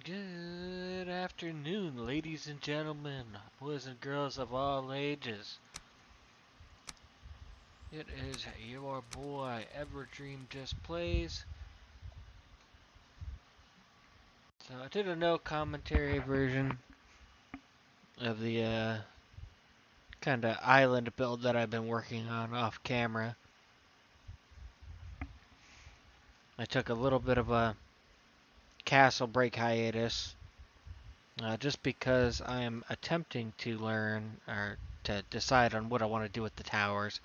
Good afternoon, ladies and gentlemen, boys and girls of all ages. It is your boy, Everdream Just Plays. So I did a no commentary version of the kind of island build that I've been working on off camera. I took a little bit of a castle break hiatus just because I am attempting to learn or to decide on what I want to do with the towers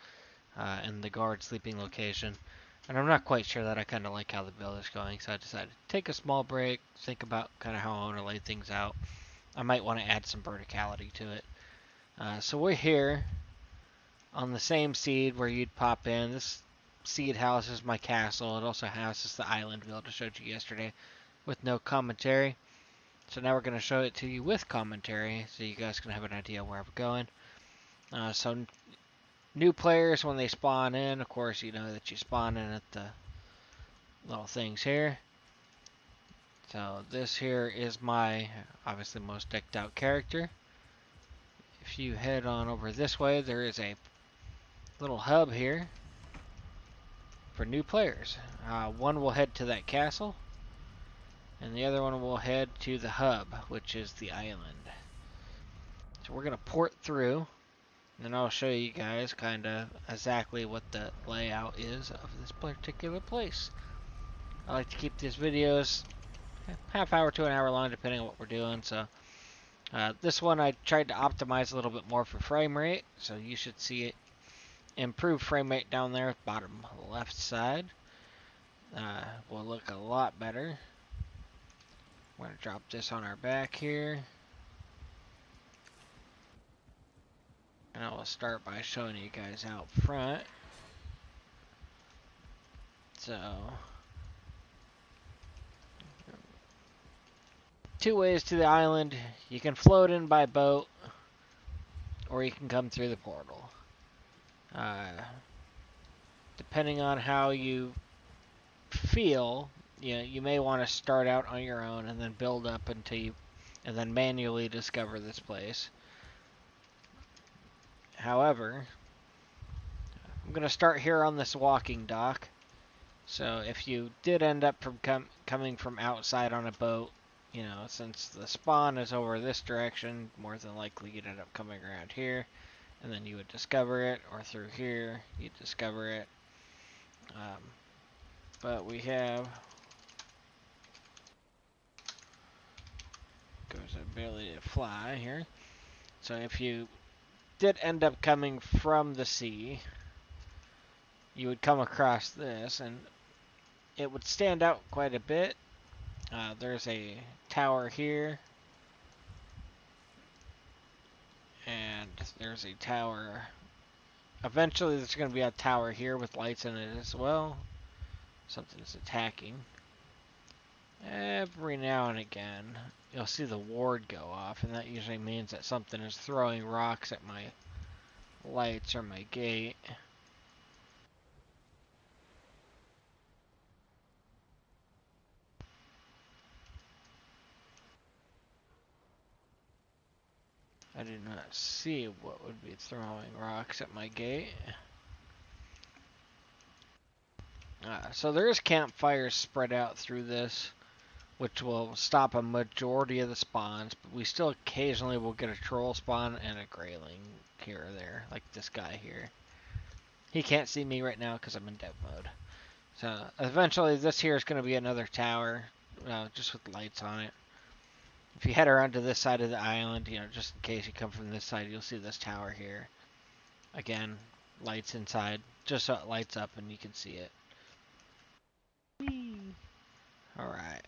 and the guard sleeping location. And I'm not quite sure that I kind of like how the build is going, so I decided to take a small break, think about kind of how I want to lay things out. I might want to add some verticality to it. So we're here on the same seed where you'd pop in. This seed houses my castle. It also houses the island build I showed you yesterday with no commentary. So now we're going to show it to you with commentary so you guys can have an idea where we're going. So new players, when they spawn in, of course, you know that you spawn in at the little things here. So this here is my, obviously, most decked out character. If you head on over this way, there is a little hub here for new players. One will head to that castle, and the other one will head to the hub, which is the island. So we're going to port through. And then I'll show you guys kind of exactly what the layout is of this particular place. I like to keep these videos half hour to an hour long depending on what we're doing. So this one I tried to optimize a little bit more for frame rate. So you should see it improve frame rate down there, bottom left side. Will look a lot better. We're going to drop this on our back here. And I will start by showing you guys out front. So, two ways to the island. You can float in by boat, or you can come through the portal. Depending on how you feel, you may want to start out on your own and then build up until you, and then manually discover this place. However, I'm going to start here on this walking dock. So if you did end up coming from outside on a boat, since the spawn is over this direction, more than likely you'd end up coming around here, and then you would discover it, or through here, you'd discover it. But we have goes ability to fly here. So if you did end up coming from the sea, you would come across this, and it would stand out quite a bit. There's a tower here, and there's a tower. Eventually, there's going to be a tower here with lights in it as well. Something is attacking. Every now and again, you'll see the ward go off, and that usually means that something is throwing rocks at my lights or my gate. I do not see what would be throwing rocks at my gate. So there is campfires spread out through this, which will stop a majority of the spawns, but we still occasionally will get a troll spawn and a grayling here or there, like this guy here. He can't see me right now because I'm in dev mode. So eventually this here is going to be another tower, just with lights on it. If you head around to this side of the island, just in case you come from this side, you'll see this tower here. Again, lights inside, just so it lights up and you can see it. Alright.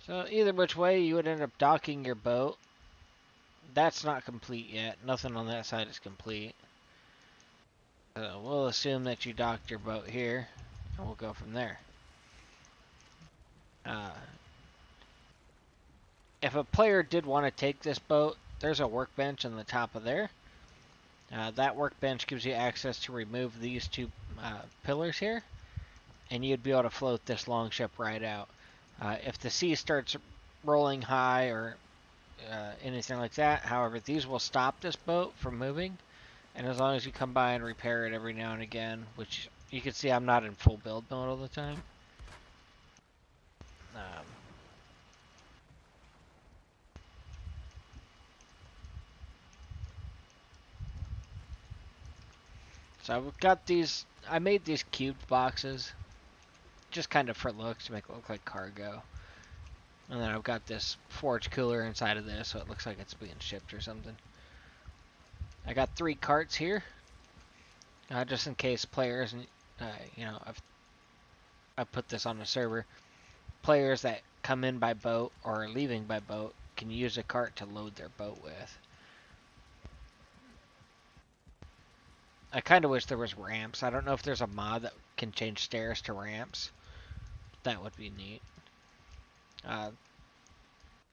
So either which way, you would end up docking your boat. That's not complete yet. Nothing on that side is complete. So we'll assume that you docked your boat here, and we'll go from there. If a player did want to take this boat, there's a workbench on the top of there. That workbench gives you access to remove these two pillars here, and you'd be able to float this longship right out. If the sea starts rolling high or anything like that, however, these will stop this boat from moving. And as long as you come by and repair it every now and again, which you can see I'm not in full build mode all the time. Um, so I've got these, I made these cubed boxes just kind of for looks to make it look like cargo. And then I've got this forage cooler inside of this so it looks like it's being shipped or something. I got 3 carts here, just in case players, you know, I put this on the server. Players that come in by boat or are leaving by boat can use a cart to load their boat with. I kind of wish there was ramps. I don't know if there's a mod that can change stairs to ramps. That would be neat.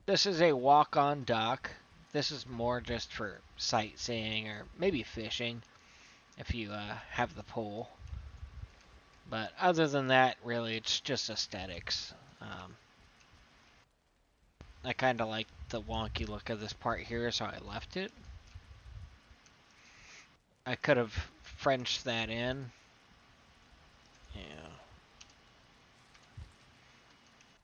This is a walk-on dock. This is more just for sightseeing or maybe fishing if you have the pole. But other than that, really, it's just aesthetics. I kind of like the wonky look of this part here, so I left it. I could have Frenched that in. Yeah.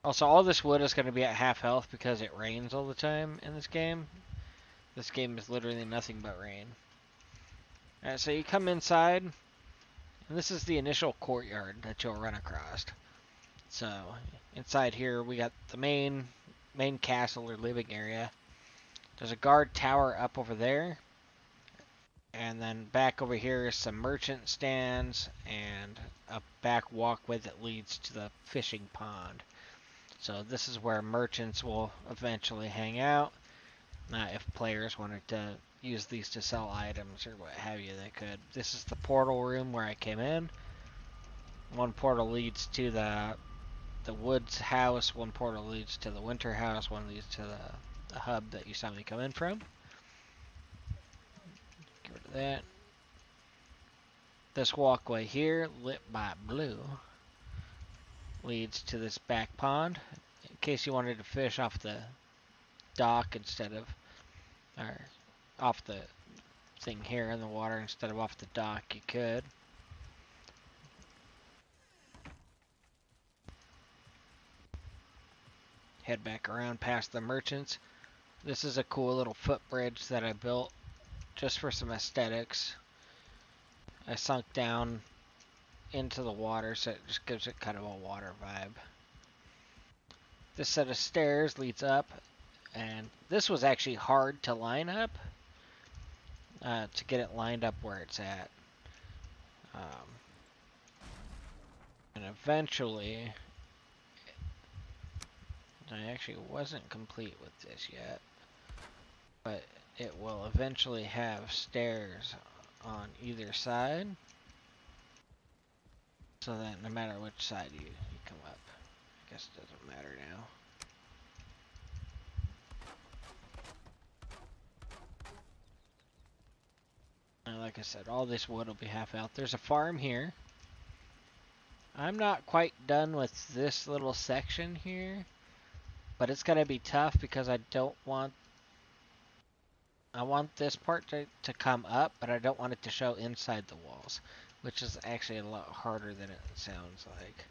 Also, all this wood is going to be at half health because it rains all the time in this game. This game is literally nothing but rain. Alright, so you come inside, and this is the initial courtyard that you'll run across. So, inside here we got the main castle or living area. There's a guard tower up over there. And then back over here is some merchant stands and a back walkway that leads to the fishing pond. So this is where merchants will eventually hang out. If players wanted to use these to sell items or what have you, they could. This is the portal room where I came in. One portal leads to the woods house, one portal leads to the winter house, one leads to the hub that you saw me come in from. Get rid of that. This walkway here, lit by blue, leads to this back pond. In case you wanted to fish off the dock instead of, or off the thing here in the water instead of off the dock, you could. Head back around past the merchants. This is a cool little footbridge that I built just for some aesthetics. I sunk down into the water so it just gives it kind of a water vibe. This set of stairs leads up, and this was actually hard to line up, to get it lined up where it's at. And eventually, I actually wasn't complete with this yet, but it will eventually have stairs on either side, so that no matter which side you come up, I guess it doesn't matter now. And like I said, all this wood will be half out. There's a farm here. I'm not quite done with this little section here, but it's gonna be tough because I want this part to come up, but I don't want it to show inside the walls, which is actually a lot harder than it sounds like.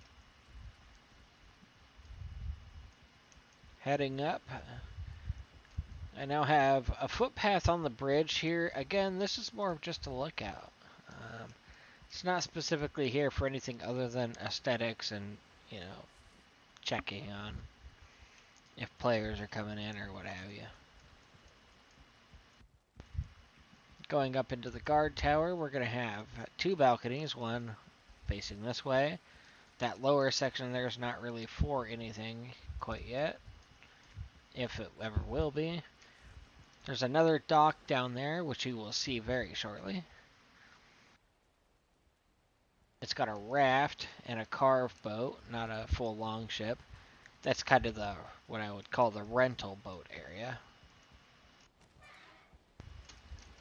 Heading up, I now have a footpath on the bridge here. Again, this is more of just a lookout. It's not specifically here for anything other than aesthetics and, you know, checking on if players are coming in or what have you. Going up into the guard tower, we're going to have 2 balconies, one facing this way. That lower section there is not really for anything quite yet, if it ever will be. There's another dock down there, which you will see very shortly. It's got a raft and a carved boat, not a full longship. That's kind of what I would call the rental boat area.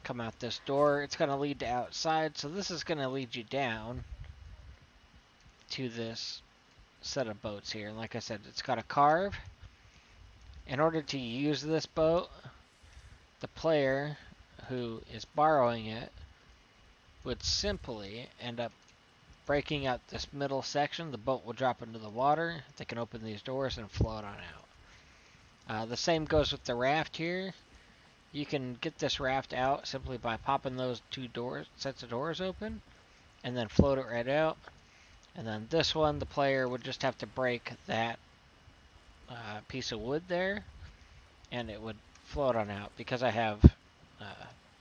Come out this door, it's going to lead to outside, so this is going to lead you down to this set of boats here. And like I said, it's got a carve. In order to use this boat, the player who is borrowing it would simply end up breaking out this middle section. The boat will drop into the water. They can open these doors and float on out. The same goes with the raft here. You can get this raft out simply by popping those two sets of doors open, and then float it right out. And then this one, the player would just have to break that piece of wood there, and it would float on out. Because I have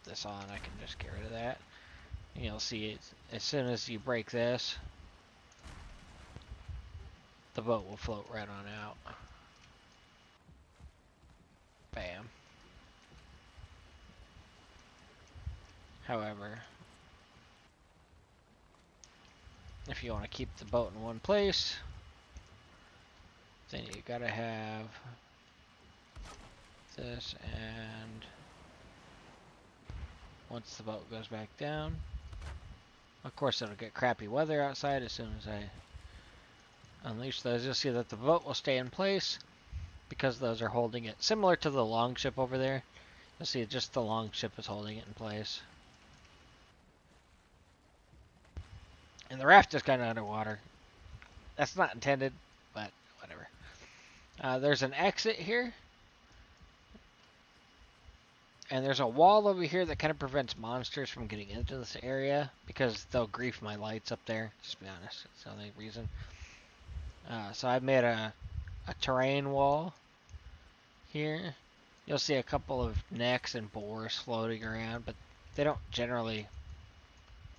this on, I can just get rid of that. And you'll see it as soon as you break this, the boat will float right on out. Bam. However, if you want to keep the boat in one place, then you gotta have this, and once the boat goes back down, of course it'll get crappy weather outside as soon as I unleash those. You'll see that the boat will stay in place because those are holding it. Similar to the longship over there. You'll see just the longship is holding it in place. And the raft is kind of underwater. That's not intended, but whatever. There's an exit here. And there's a wall over here that kind of prevents monsters from getting into this area because they'll grief my lights up there. Just to be honest, it's the only reason. So I've made a terrain wall here. You'll see a couple of necks and boars floating around, but they don't generally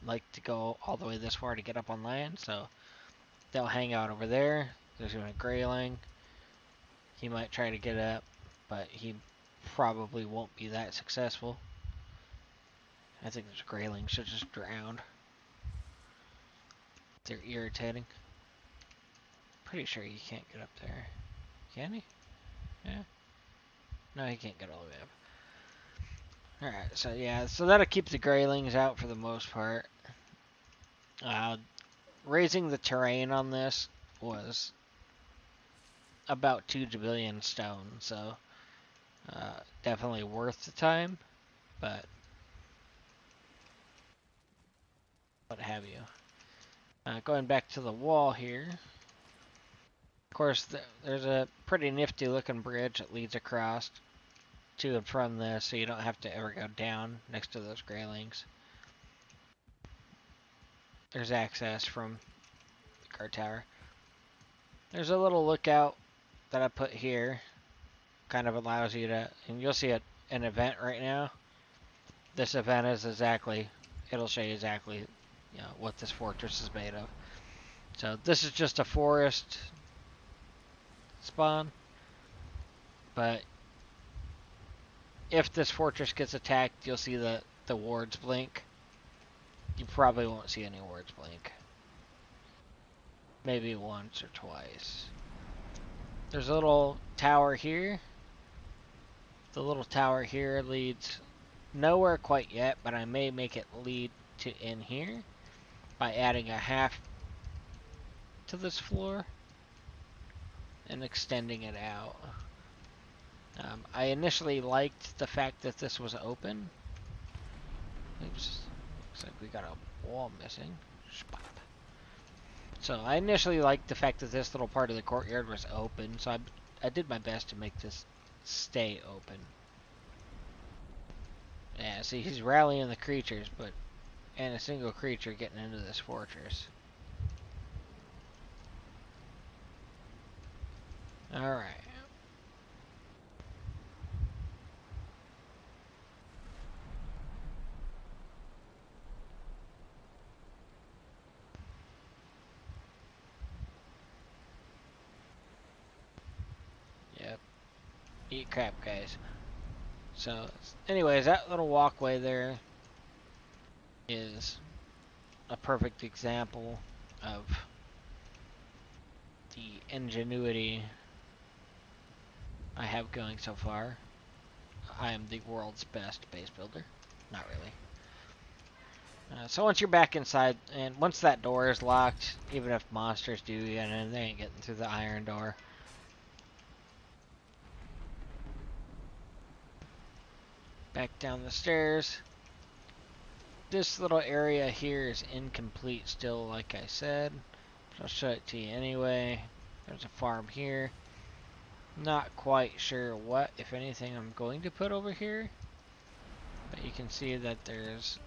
like to go all the way this far to get up on land, so they'll hang out over there. There's even a grayling. He might try to get up, but he probably won't be that successful. I think those graylings should just drown. They're irritating. Pretty sure he can't get up there. Can he? Yeah. No, he can't get all the way up. Alright, so yeah, so that'll keep the graylings out for the most part. Raising the terrain on this was about 2 billion stone, so definitely worth the time, but what have you. Going back to the wall here, of course there's a pretty nifty looking bridge that leads across to and from this, so you don't have to ever go down next to those graylings. There's access from the guard tower. There's a little lookout that I put here. Kind of allows you to, and you'll see an event right now. This event is exactly, it'll show you exactly, what this fortress is made of. So this is just a forest spawn, but if this fortress gets attacked, you'll see the wards blink. You probably won't see any wards blink. Maybe once or twice. There's a little tower here. The little tower here leads nowhere quite yet, but I may make it lead to in here by adding a half to this floor and extending it out. I initially liked the fact that this was open. Oops, looks like we got a wall missing. Spot. So I initially liked the fact that this little part of the courtyard was open, so I did my best to make this stay open. Yeah, see, he's rallying the creatures, but and a single creature getting into this fortress. Alright. Yep. Eat crap, guys. So, anyways, that little walkway there is a perfect example of the ingenuity I have going so far. I am the world's best base builder. Not really. So once you're back inside, and once that door is locked, even if monsters do get in, they ain't getting through the iron door. Back down the stairs. This little area here is incomplete still, like I said. So I'll show it to you anyway. There's a farm here. Not quite sure what, if anything, I'm going to put over here. But you can see that there's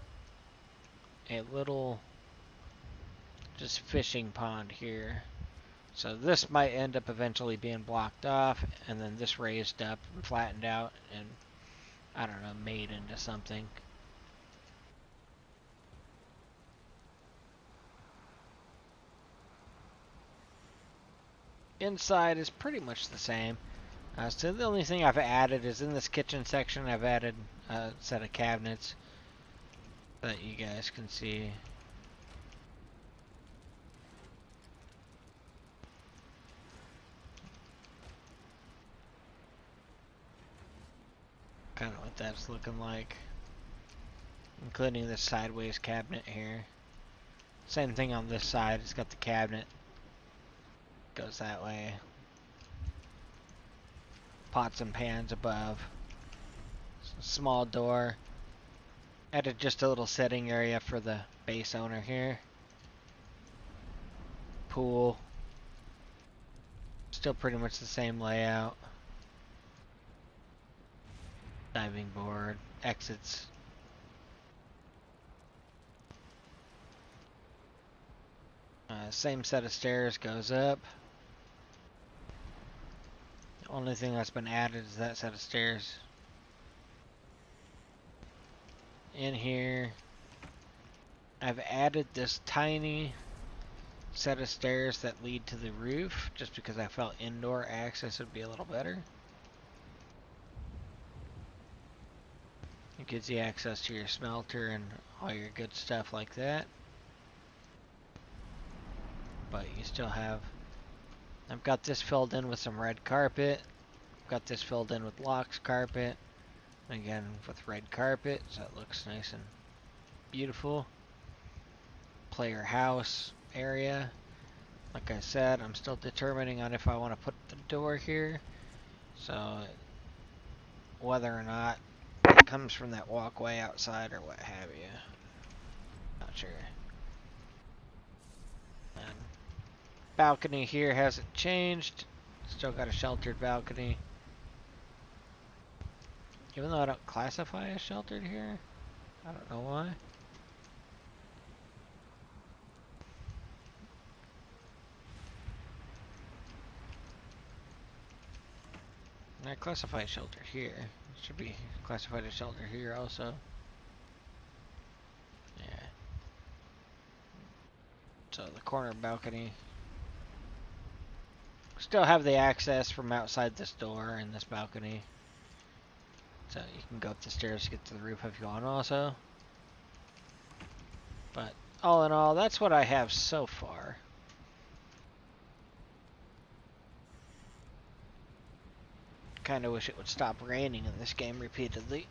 a little just fishing pond here. So this might end up eventually being blocked off, and then this raised up and flattened out and, I don't know, made into something. Inside is pretty much the same. So the only thing I've added is in this kitchen section, I've added a set of cabinets that you guys can see. Kind of what that's looking like. Including this sideways cabinet here. Same thing on this side, it's got the cabinet. Goes that way. Pots and pans above. Small door. Added just a little setting area for the base owner here. Pool. Still pretty much the same layout. Diving board. Exits. Same set of stairs goes up. The only thing that's been added is that set of stairs. In here, I've added this tiny set of stairs that lead to the roof, just because I felt indoor access would be a little better. It gives you access to your smelter and all your good stuff like that. But you still have... I've got this filled in with some red carpet. I've got this filled in with Locks carpet. Again, with red carpet, so it looks nice and beautiful. Player house area. Like I said, I'm still determining on if I want to put the door here. So, whether or not it comes from that walkway outside or what have you. Not sure. And balcony here hasn't changed. Still got a sheltered balcony. Even though I don't classify as sheltered here. I don't know why. I classify shelter here. It should be classified as shelter here also. Yeah. So the corner balcony. Still have the access from outside this door and this balcony. So you can go up the stairs to get to the roof if you want also. But all in all, that's what I have so far. Kinda wish it would stop raining in this game repeatedly.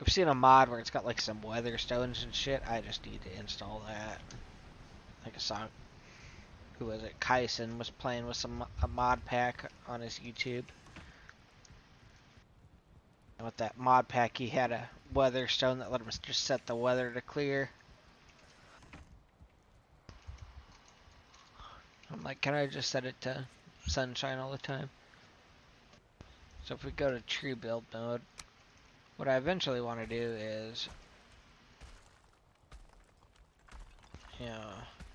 I've seen a mod where it's got like some weather stones and shit. I just need to install that. Like I saw, who was it? Kyson was playing with a mod pack on his YouTube. And with that mod pack, he had a weather stone that let him just set the weather to clear. I'm like, can I just set it to sunshine all the time? So if we go to true build mode, what I eventually want to do is,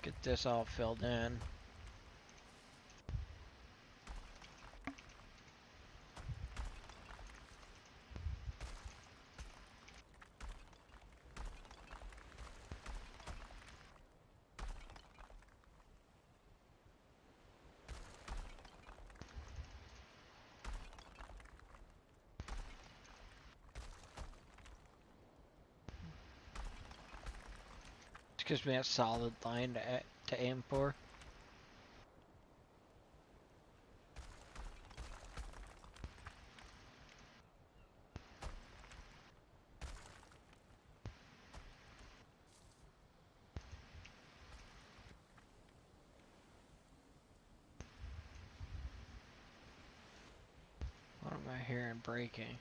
get this all filled in. It gives me a solid line to aim for. hearing breaking.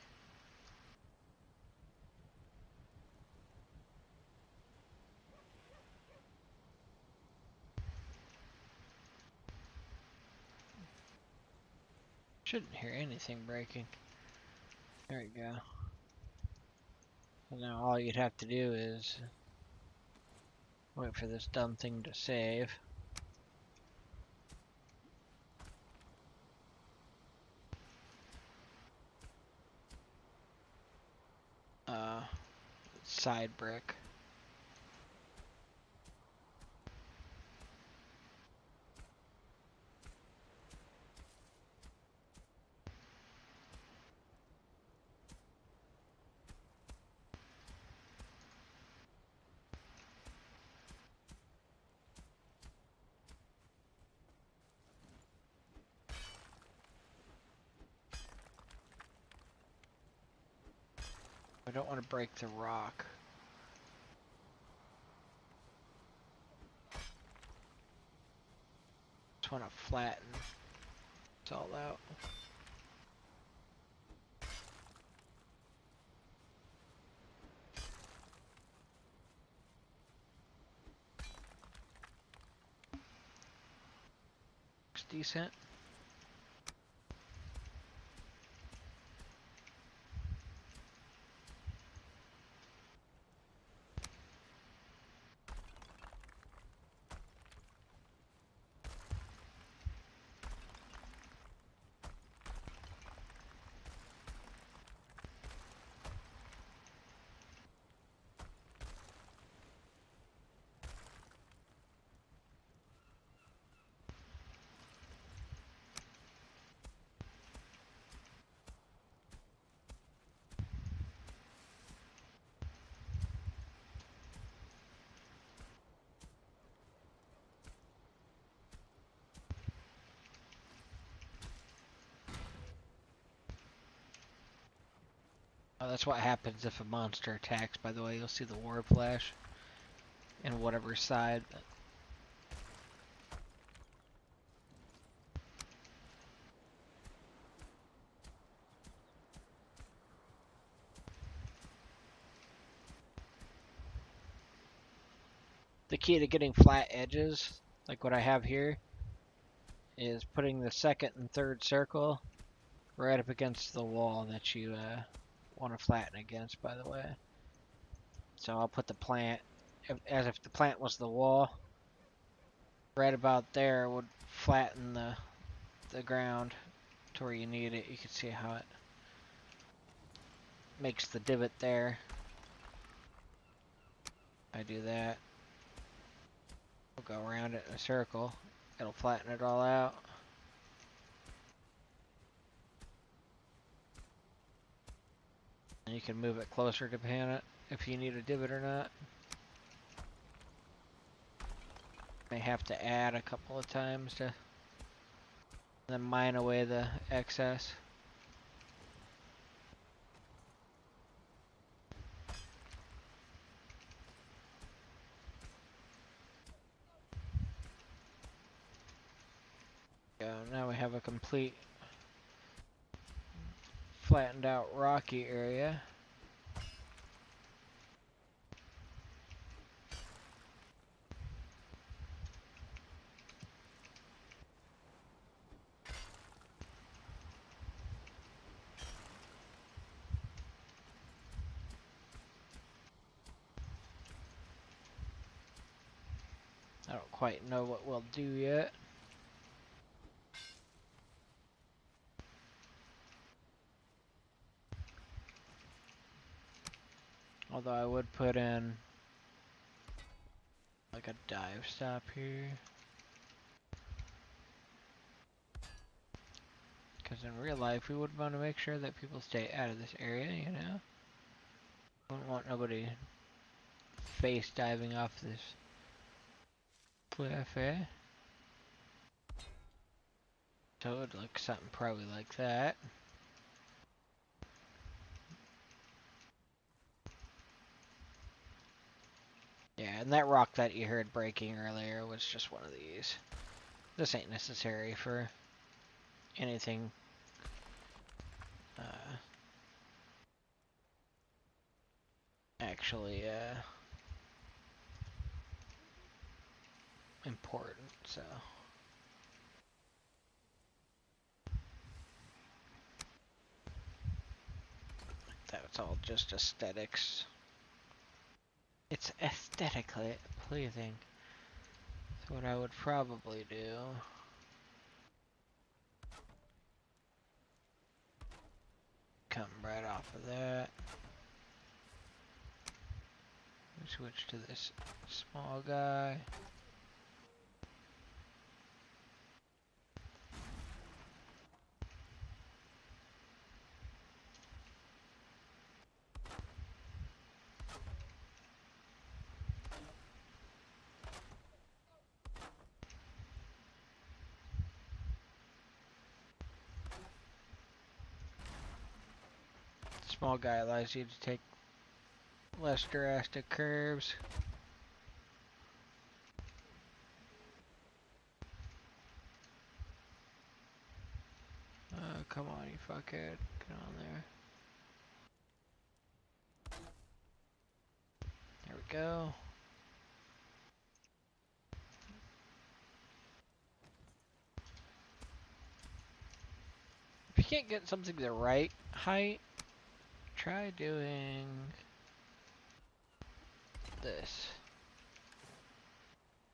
Shouldn't hear anything breaking. There we go. And now all you'd have to do is wait for this dumb thing to save. Side brick. I don't want to break the rock. Just want to flatten it all out. Looks decent. Oh, that's what happens if a monster attacks, by the way. You'll see the war flash in whatever side. The key to getting flat edges, like what I have here, is putting the second and third circle right up against the wall that you want to flatten against, by the way. So I'll put the plant, as if the plant was the wall, right about there would flatten the ground to where you need it. You can see how it makes the divot there. I do that. We'll go around it in a circle. It'll flatten it all out. And you can move it closer to pan it if you need a divot or not. May have to add a couple of times to then mine away the excess. Now we have a complete flattened out rocky area. I don't quite know what we'll do yet. Although I would put in like a dive stop here. Because in real life we would want to make sure that people stay out of this area, you know? Wouldn't want nobody face diving off this cliff, eh? So it would look something probably like that. Yeah, and that rock that you heard breaking earlier was just one of these. This ain't necessary for anything actually important, so that's all just aesthetics. It's aesthetically pleasing. That's what I would probably do. Come right off of that. Switch to this small guy. Small guy allows you to take less drastic curves. Come on, you fuckhead. Get on there. There we go. If you can't get something the right height, try doing this.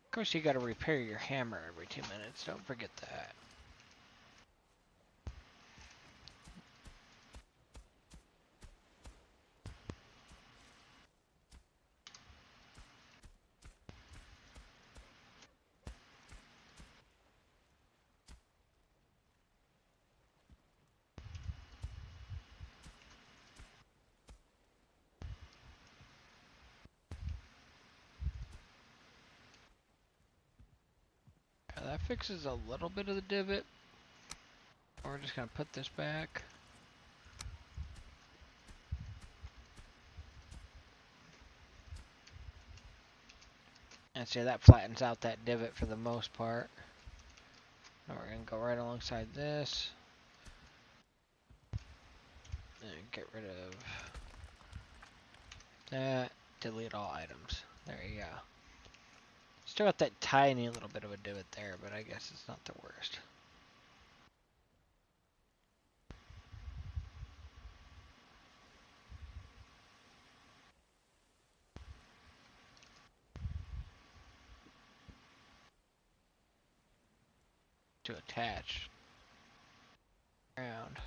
Of course, you gotta repair your hammer every 2 minutes. Don't forget that. That fixes a little bit of the divot. We're just gonna put this back. And see, that flattens out that divot for the most part. Now we're gonna go right alongside this. And get rid of that. Delete all items. There you go. Still got that tiny little bit of a divot there, but I guess it's not the worst. To attach. Around.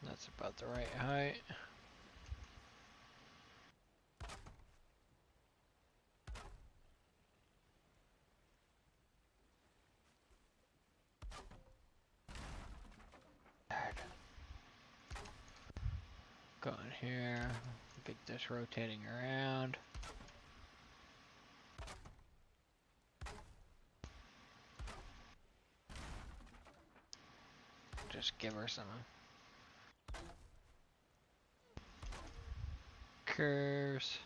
That's about the right height. Go in here. Get this rotating around. Just give her some curves.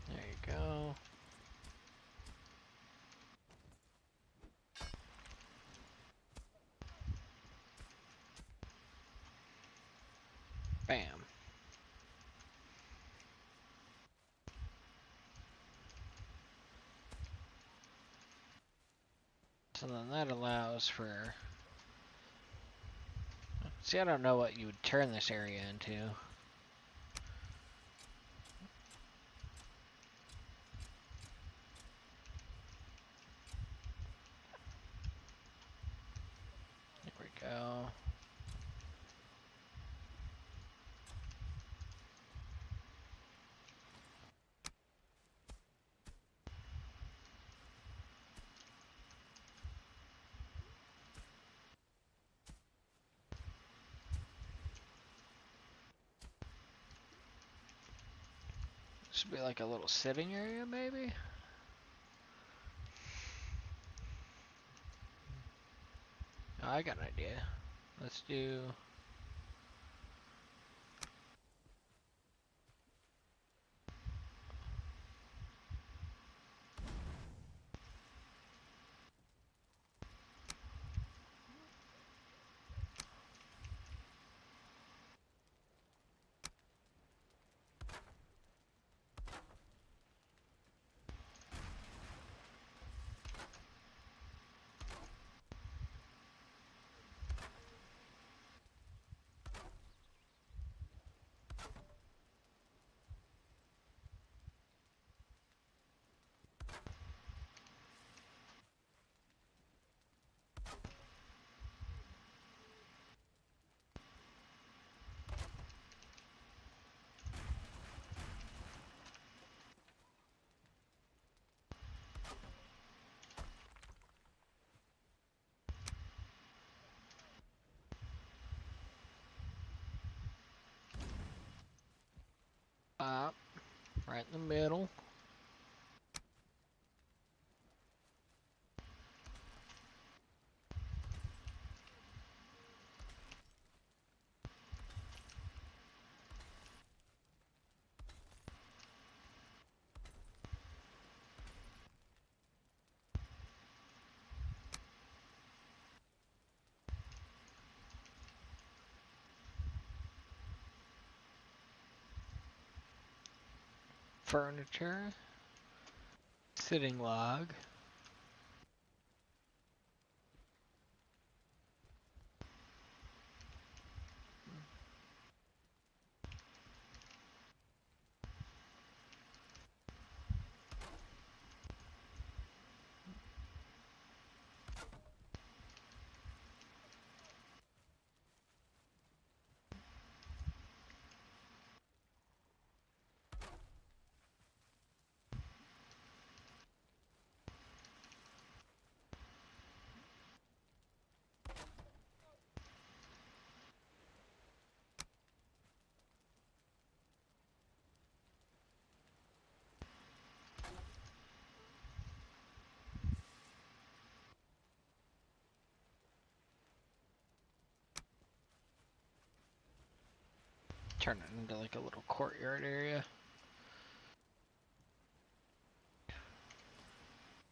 There you go. Bam. So then that allows for... See, I don't know what you would turn this area into. There we go. Should be like a little sitting area, maybe? Oh, I got an idea. Let's do... right in the middle. Furniture. Sitting log. Turn it into like a little courtyard area.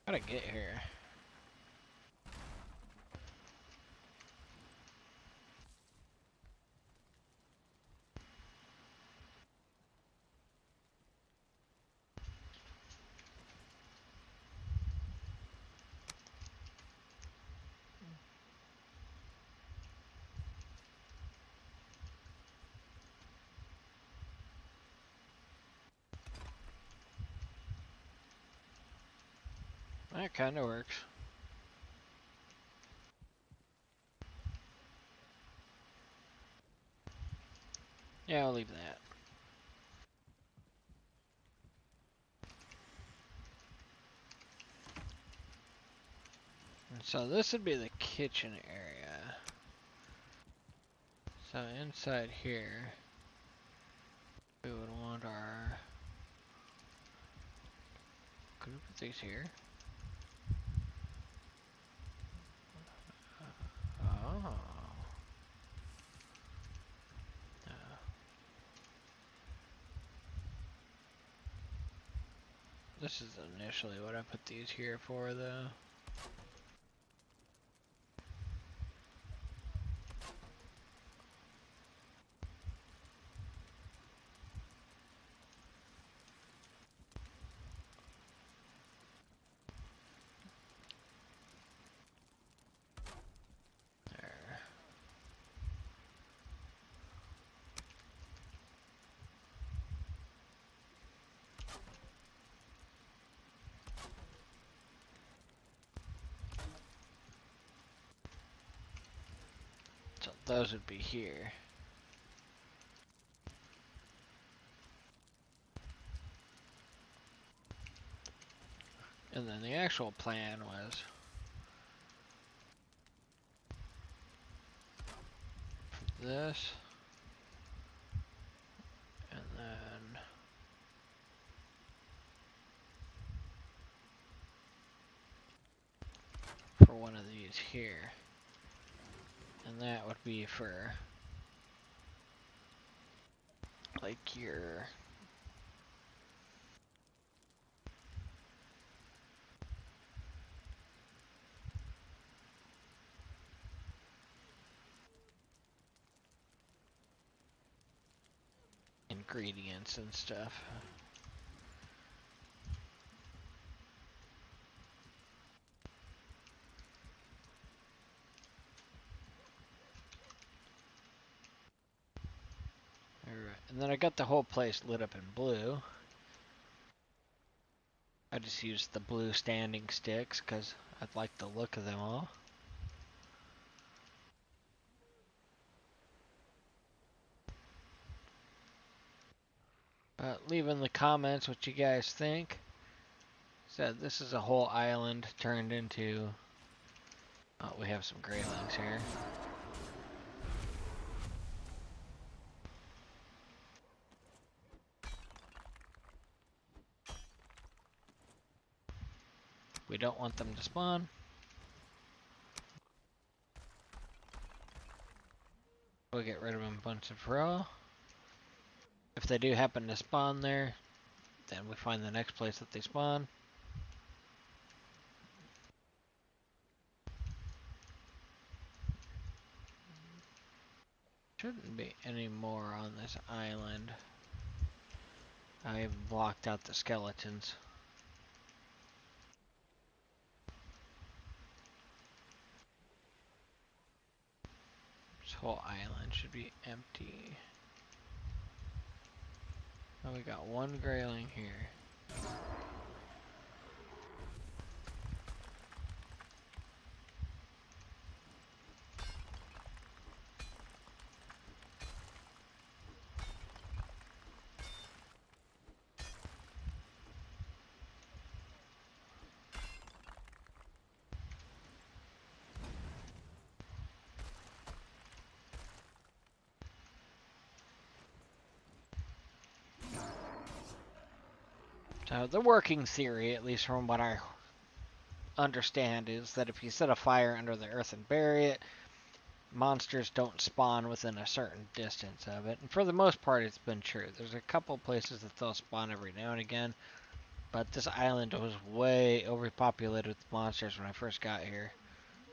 How'd I get here? That kind of works. Yeah, I'll leave that. And so this would be the kitchen area. So inside here, we would want our... Could we put these here? Oh. This is initially what I put these here for, though. There. So those would be here. And then the actual plan was this, and then these here. And that would be for like your ingredients and stuff. Alright, and then I got the whole place lit up in blue. I just used the blue standing sticks because I like the look of them all. Leave in the comments what you guys think. So this is a whole island turned into... Oh, we have some graylings here. We don't want them to spawn. We'll get rid of them once and for all. If they do happen to spawn there, then we find the next place that they spawn. Shouldn't be any more on this island. I've blocked out the skeletons. This whole island should be empty. Oh, we got one grayling here. So the working theory, at least from what I understand, is that if you set a fire under the earth and bury it, monsters don't spawn within a certain distance of it. And for the most part, it's been true. There's a couple places that they'll spawn every now and again, but this island was way overpopulated with monsters when I first got here.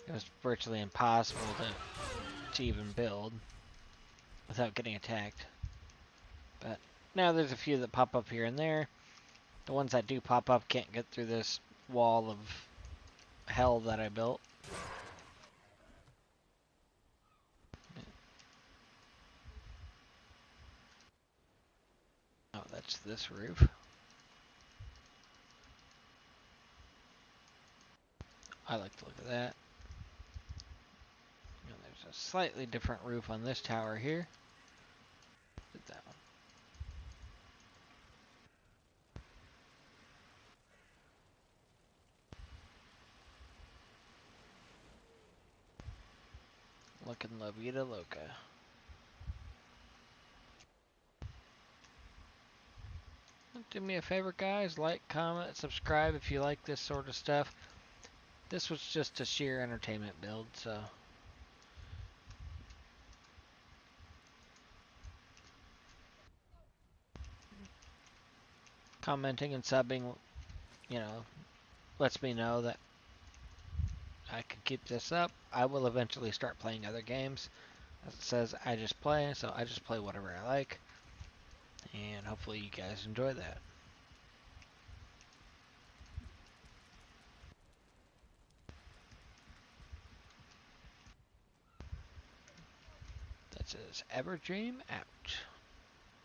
It was virtually impossible to even build without getting attacked. But now there's a few that pop up here and there. The ones that do pop up can't get through this wall of hell that I built. Oh, that's this roof. I like the look of that. And there's a slightly different roof on this tower here. Did that one. Looking La Vida Loca. Do me a favor, guys. Like, comment, subscribe if you like this sort of stuff. This was just a sheer entertainment build, so... Commenting and subbing, you know, lets me know that I can keep this up. I will eventually start playing other games. As it says, I just play, so I just play whatever I like. And hopefully you guys enjoy that. That says, Everdream out.